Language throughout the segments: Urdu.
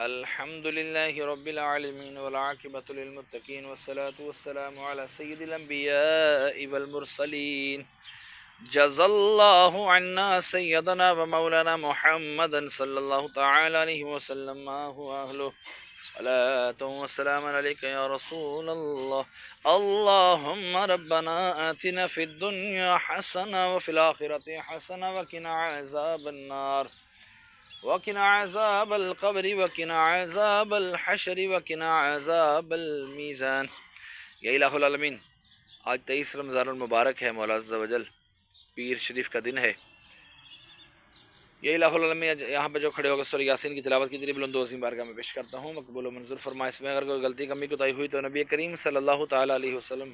الحمد لله رب العالمين والعاقبة للمتقين والصلاة والسلام على سيد الأنبياء والمرسلين جزا الله عنا سيدنا ومولانا محمدا صلى الله تعالى عليه وسلم ما هو أهله صلاة والسلام عليك يا رسول الله. اللهم ربنا آتنا في الدنيا حسنة وفي الآخرة حسنة وقنا عذاب النار وقنا عذاب القبر وقنا عذاب الحشر وقنا عذاب المیزان. یا الہ العالمین، آج 23 رمضان المبارک ہے، مولا عز و جل پیر شریف کا دن ہے. یا الہ العالمین، یہاں پہ جو کھڑے ہو گئے سورہ یاسین کی تلاوت کی تیری بلند و عظیم بارگاہ میں پیش کرتا ہوں، مقبول و منظور فرما. اس میں اگر کوئی غلطی کمی کوتاہی ہوئی تو نبی کریم صلی اللہ تعالیٰ علیہ وسلم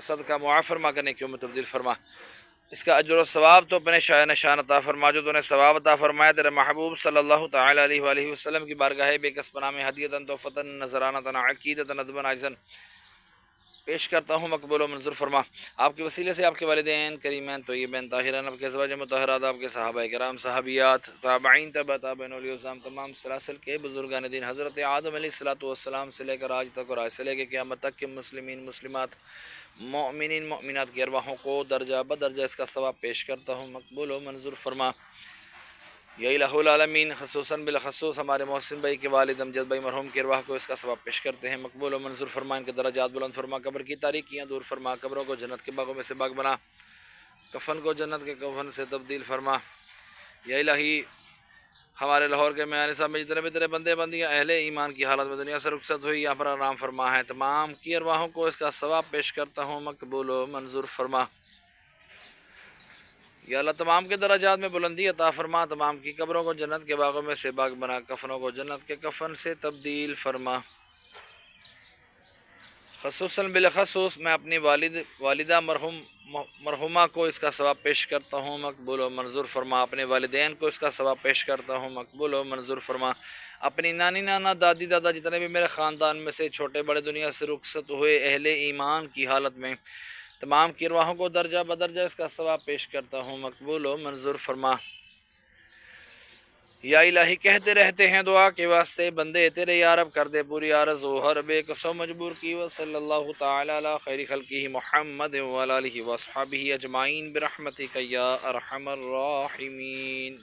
صدقہ معاف فرما کرنے کیوں میں تبدیل فرما. اس کا اجر و ثواب تو اپنے شاہ نشان عطا فرما جو تو نے ثواب عطا فرمایا تیرے محبوب صلی اللہ تعالیٰ علیہ وآلہ وسلم کی بارگاہ بے کس پناہ میں ہدیتاً تحفتاً نذرانتاً عقیدتاً ندباً عائزاً پیش کرتا ہوں، مقبول و منظور فرما. آپ کے وسیلے سے آپ کے والدین کریمین طیبین طاہرین، آپ کے ازواج مطہرات، آپ کے صحابہ کرام صحابیات، تابعین تبع تابعین اولیاء الازام، تمام سلاسل کے بزرگان دین حضرت آدم علیہ الصلوۃ والسلام سے لے کر آج تک اور آج سے لے کے قیامت تک کے مسلمین مسلمات مؤمنین مؤمنات کی ارواحوں کو درجہ بدرجہ اس کا ثواب پیش کرتا ہوں، مقبول و منظور فرما. یا الہ العالمین، خصوصاً بالخصوص ہمارے محسن بھائی کے والد امجد بھائی مرحوم کی ارواح کو اس کا ثواب پیش کرتے ہیں، مقبول و منظور فرما. ان کے درجات بلند فرما، قبر کی تاریکیاں دور فرما، قبروں کو جنت کے باغوں میں سے باغ بنا، کفن کو جنت کے کفن سے تبدیل فرما. یا الہی، ہمارے لاہور کے میاں صاحب میں جتنے بھی تیرے بندے بندیاں اہل ایمان کی حالت میں دنیا سے رخصت ہوئی یہاں پر آرام فرما ہے، تمام کی ارواحوں کو اس کا ثواب پیش کرتا ہوں، مقبول و منظور فرما. یا اللہ، تمام کے درجات میں بلندی عطا فرما، تمام کی قبروں کو جنت کے باغوں میں سے باغ بنا، کفنوں کو جنت کے کفن سے تبدیل فرما. خصوصاً بالخصوص میں اپنی والدہ مرحومہ کو اس کا ثواب پیش کرتا ہوں، مقبول و منظور فرما. اپنے والدین کو اس کا ثواب پیش کرتا ہوں، مقبول و منظور فرما. اپنی نانی نانا دادی دادا جتنے بھی میرے خاندان میں سے چھوٹے بڑے دنیا سے رخصت ہوئے اہل ایمان کی حالت میں تمام کی ارواحوں کو درجہ بدرجہ اس کا ثواب پیش کرتا ہوں، مقبول و منظور فرما. یا الہی، کہتے رہتے ہیں دعا کے واسطے بندے تیرے، یا رب کر دے پوری عرض و ہر بے کسو مجبور کی. وصلی اللہ تعالی علی خیر خلقہ محمد وعلی آلہ واصحابہ اجمعین برحمتک یا ارحم الراحمین.